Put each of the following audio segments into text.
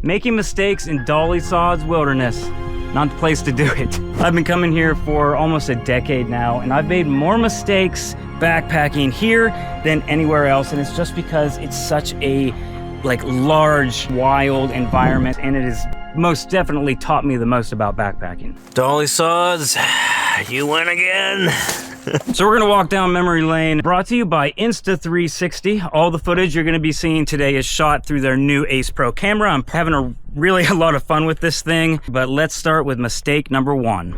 Making mistakes in Dolly Sod's wilderness, not the place to do it. I've been coming here for almost a decade now, and I've made more mistakes backpacking here than anywhere else, and it's just because it's such a large, wild environment, and it has most definitely taught me the most about backpacking. Dolly Sods, you win again. So we're gonna walk down memory lane, brought to you by Insta360. All the footage you're gonna be seeing today is shot through their new Ace Pro camera. I'm having a lot of fun with this thing, but let's start with mistake number 1.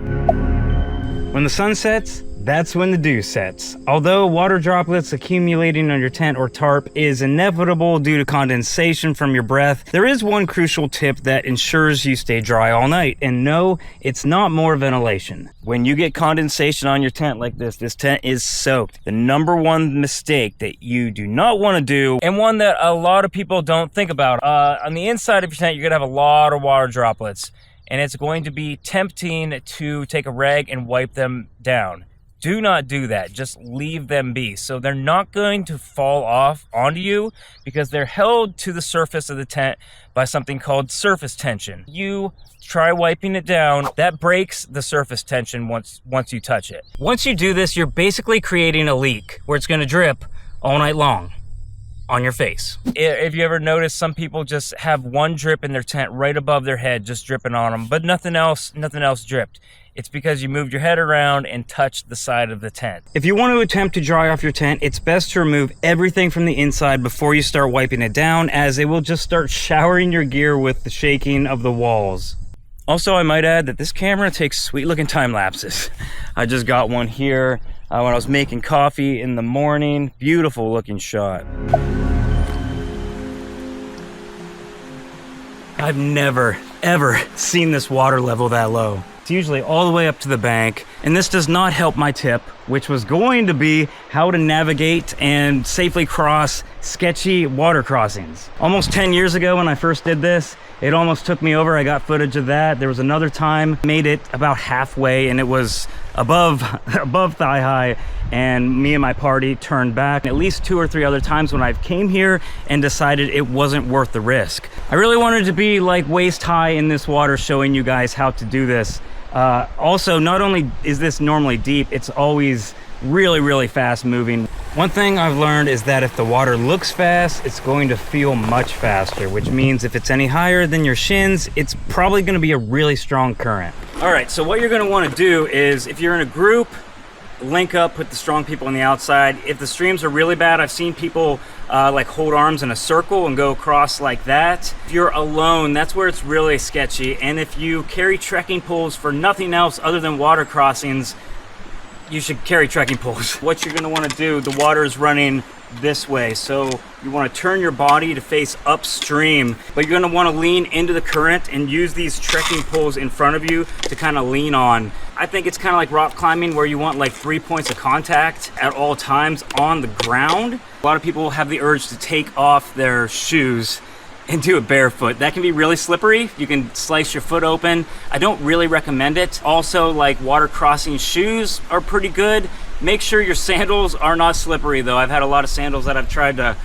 When the sun sets, that's when the dew sets. Although water droplets accumulating on your tent or tarp is inevitable due to condensation from your breath, there is one crucial tip that ensures you stay dry all night. And no, it's not more ventilation. When you get condensation on your tent like this tent is soaked. The number one mistake that you do not want to do, and one that a lot of people don't think about, on the inside of your tent, you're gonna have a lot of water droplets, and it's going to be tempting to take a rag and wipe them down. Do not do that. Just leave them be. So they're not going to fall off onto you because they're held to the surface of the tent by something called surface tension. You try wiping it down, that breaks the surface tension once you touch it. Once you do this, you're basically creating a leak where it's going to drip all night long on your face. If you ever notice, some people just have one drip in their tent right above their head, just dripping on them, but nothing else dripped. It's because you moved your head around and touched the side of the tent. If you want to attempt to dry off your tent, it's best to remove everything from the inside before you start wiping it down, as it will just start showering your gear with the shaking of the walls. Also, I might add that this camera takes sweet looking time lapses. I just got one here when I was making coffee in the morning. Beautiful looking shot. I've never, ever seen this water level that low. It's usually all the way up to the bank, and this does not help my tip, which was going to be how to navigate and safely cross sketchy water crossings. Almost 10 years ago when I first did this, it almost took me over. I got footage of that. There was another time, made it about halfway, and it was above thigh high, and me and my party turned back. At least 2 or 3 other times when I came here and decided it wasn't worth the risk. I really wanted to be like waist high in this water, showing you guys how to do this. Also, not only is this normally deep, it's always really fast moving. One thing I've learned is that if the water looks fast, it's going to feel much faster, which means if it's any higher than your shins, it's probably going to be a really strong current. All right, so what you're going to want to do is, if you're in a group, link up with the strong people on the outside. If the streams are really bad, I've seen people hold arms in a circle and go across like that. If you're alone, that's where it's really sketchy. And if you carry trekking poles for nothing else other than water crossings, you should carry trekking poles. What you're gonna wanna do, the water is running this way, so you want to turn your body to face upstream, but you're going to want to lean into the current and use these trekking poles in front of you to kind of lean on. I think it's kind of like rock climbing, where you want like 3 points of contact at all times on the ground. A lot of people have the urge to take off their shoes and do it barefoot. That can be really slippery. You can slice your foot open. I don't really recommend it. Also, like, water crossing shoes are pretty good. Make sure your sandals are not slippery though. I've had a lot of sandals that I've tried to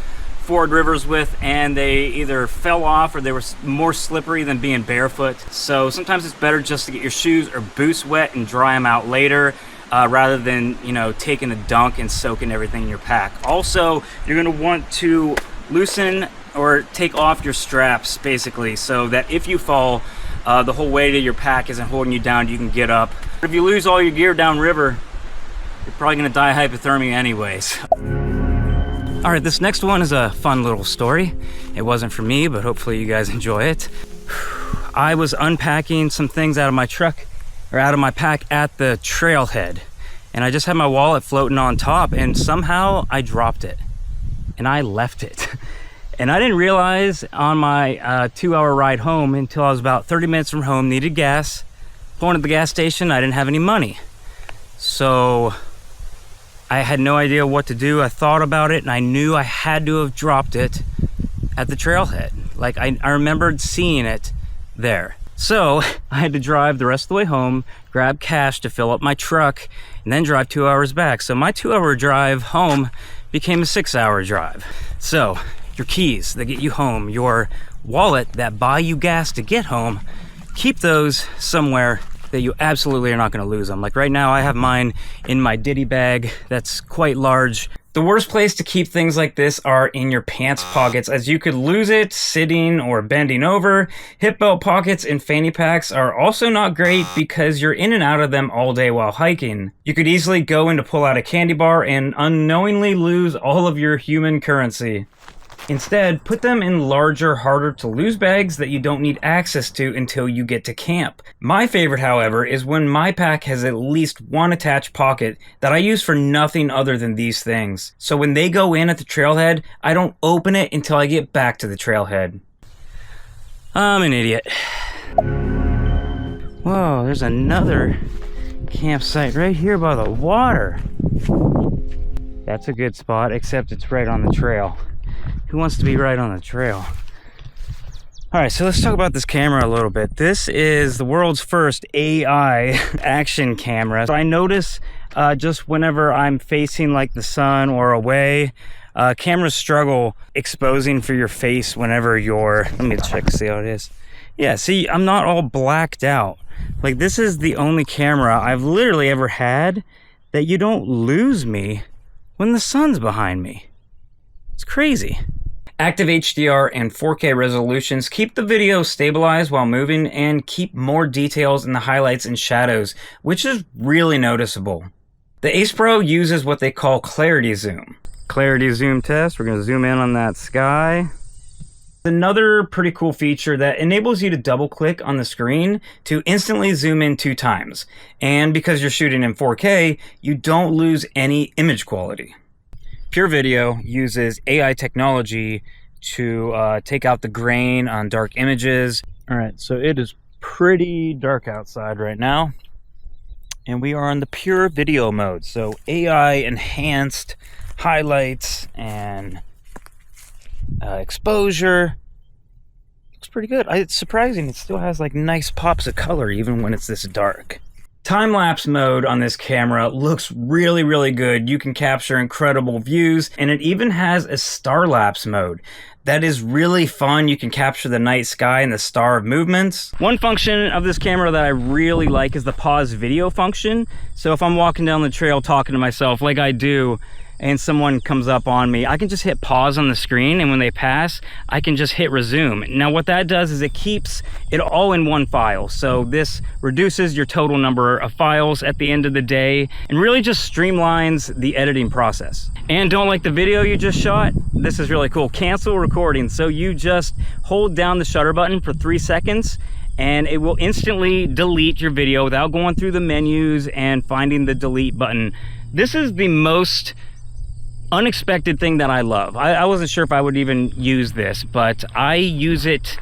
ford rivers with, and they either fell off or they were more slippery than being barefoot. So sometimes it's better just to get your shoes or boots wet and dry them out later, rather than, you know, taking a dunk and soaking everything in your pack. Also, you're gonna want to loosen or take off your straps, basically, so that if you fall, the whole weight of your pack isn't holding you down, you can get up. If you lose all your gear downriver, you're probably gonna die of hypothermia anyways. All right, this next one is a fun little story. It wasn't for me, but hopefully you guys enjoy it. I was unpacking some things out of my truck, or out of my pack, at the trailhead, and I just had my wallet floating on top, and somehow I dropped it, and I left it. And I didn't realize on my 2-hour ride home until I was about 30 minutes from home, needed gas. Going to the gas station, I didn't have any money. So I had no idea what to do. I thought about it, and I knew I had to have dropped it at the trailhead. Like, I remembered seeing it there. So I had to drive the rest of the way home, grab cash to fill up my truck, and then drive 2 hours back. So my 2-hour drive home became a 6-hour drive. So your keys that get you home, your wallet that buy you gas to get home, keep those somewhere that you absolutely are not going to lose them. Like right now, I have mine in my ditty bag that's quite large. The worst place to keep things like this are in your pants pockets, as you could lose it sitting or bending over. Hip belt pockets and fanny packs are also not great because you're in and out of them all day while hiking. You could easily go in to pull out a candy bar and unknowingly lose all of your human currency. Instead, put them in larger, harder to lose bags that you don't need access to until you get to camp. My favorite, however, is when my pack has at least one attached pocket that I use for nothing other than these things. So when they go in at the trailhead, I don't open it until I get back to the trailhead. I'm an idiot. Whoa, there's another campsite right here by the water. That's a good spot, except it's right on the trail. Who wants to be right on the trail? All right, so let's talk about this camera a little bit. This is the world's first AI action camera. So I notice just whenever I'm facing like the sun or away, cameras struggle exposing for your face whenever you're, let me check, see how it is. Yeah, see, I'm not all blacked out. Like this is the only camera I've literally ever had that you don't lose me when the sun's behind me. It's crazy. Active HDR and 4K resolutions keep the video stabilized while moving and keep more details in the highlights and shadows, which is really noticeable. The Ace Pro uses what they call clarity zoom. Clarity zoom test, we're gonna zoom in on that sky. Another pretty cool feature that enables you to double click on the screen to instantly zoom in 2 times. And because you're shooting in 4K, you don't lose any image quality. Pure Video uses AI technology to take out the grain on dark images. All right, so it is pretty dark outside right now, and we are on the Pure Video mode. So AI enhanced highlights and exposure. Looks pretty good. It's surprising it still has like nice pops of color even when it's this dark. Time-lapse mode on this camera looks really, really good. You can capture incredible views, and it even has a star-lapse mode. That is really fun. You can capture the night sky and the star of movements. One function of this camera that I really like is the pause video function. So if I'm walking down the trail talking to myself like I do, and someone comes up on me, I can just hit pause on the screen, and when they pass, I can just hit resume. Now what that does is it keeps it all in one file. So this reduces your total number of files at the end of the day and really just streamlines the editing process. And don't like the video you just shot? This is really cool. Cancel recording. So you just hold down the shutter button for 3 seconds and it will instantly delete your video without going through the menus and finding the delete button. This is the most unexpected thing that I love. I wasn't sure if I would even use this, but I use it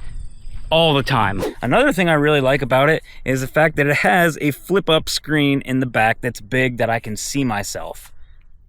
all the time. Another thing I really like about it is the fact that it has a flip up screen in the back that's big that I can see myself.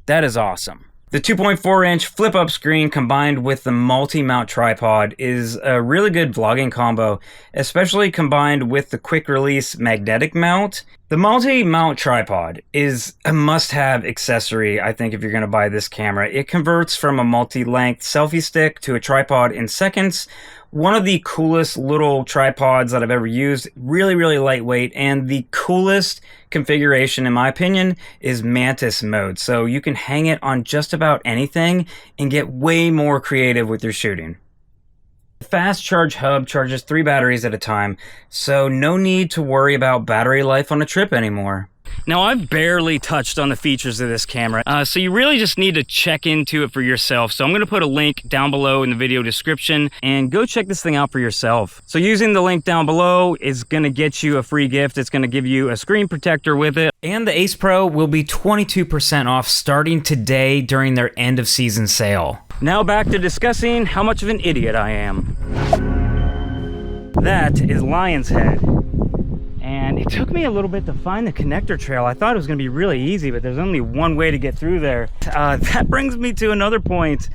That is awesome. The 2.4-inch flip-up screen combined with the multi-mount tripod is a really good vlogging combo, especially combined with the quick-release magnetic mount. The multi-mount tripod is a must-have accessory, I think, if you're going to buy this camera. It converts from a multi-length selfie stick to a tripod in seconds. One of the coolest little tripods that I've ever used, really, really lightweight, and the coolest configuration, in my opinion, is Mantis mode. So you can hang it on just about anything and get way more creative with your shooting. The fast charge hub charges 3 batteries at a time, so no need to worry about battery life on a trip anymore. Now, I've barely touched on the features of this camera, so you really just need to check into it for yourself. So I'm going to put a link down below in the video description, and go check this thing out for yourself. So using the link down below is going to get you a free gift. It's going to give you a screen protector with it. And the Ace Pro will be 22% off starting today during their end of season sale. Now back to discussing how much of an idiot I am. That is Lion's Head. And it took me a little bit to find the connector trail. I thought it was going to be really easy, but there's only one way to get through there. That brings me to another point,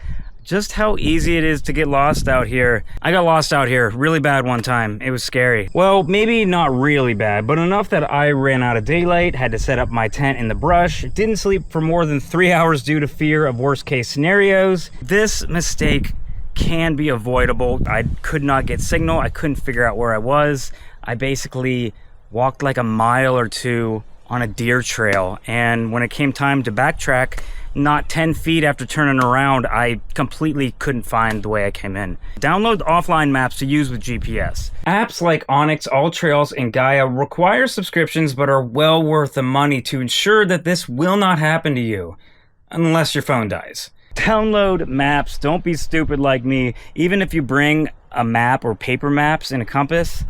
just how easy it is to get lost out here. I got lost out here really bad one time. It was scary. Well, maybe not really bad, but enough that I ran out of daylight, had to set up my tent in the brush, didn't sleep for more than 3 hours due to fear of worst case scenarios. This mistake can be avoidable. I could not get signal. I couldn't figure out where I was. I basically walked like a mile or two on a deer trail, and when it came time to backtrack, not 10 feet after turning around, I completely couldn't find the way I came in. Download offline maps to use with GPS. Apps like Onyx, AllTrails, and Gaia require subscriptions but are well worth the money to ensure that this will not happen to you, unless your phone dies. Download maps, don't be stupid like me. Even if you bring a map or paper maps and a compass,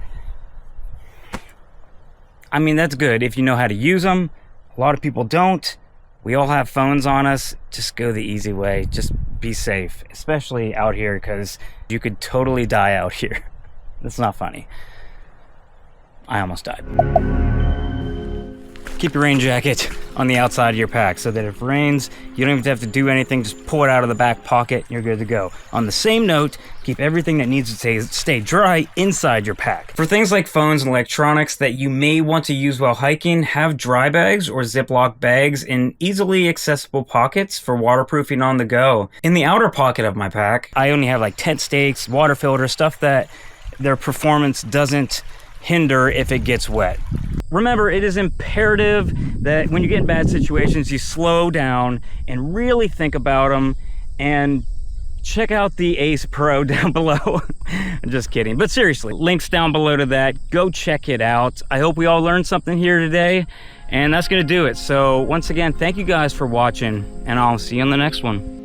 I mean, that's good if you know how to use them. A lot of people don't. We all have phones on us. Just go the easy way. Just be safe, especially out here, because you could totally die out here. That's not funny. I almost died. Keep your rain jacket on the outside of your pack so that if it rains, you don't even have to do anything. Just pull it out of the back pocket and you're good to go. On the same note, keep everything that needs to stay dry inside your pack. For things like phones and electronics that you may want to use while hiking, have dry bags or Ziploc bags in easily accessible pockets for waterproofing on the go. In the outer pocket of my pack, I only have like tent stakes, water filters, stuff that their performance doesn't hinder if it gets wet. Remember, it is imperative that when you get in bad situations, you slow down and really think about them, and check out the Ace Pro down below. I'm just kidding, but seriously, links down below to that. Go check it out. I hope we all learned something here today, and that's gonna do it. So once again, thank you guys for watching, and I'll see you on the next one.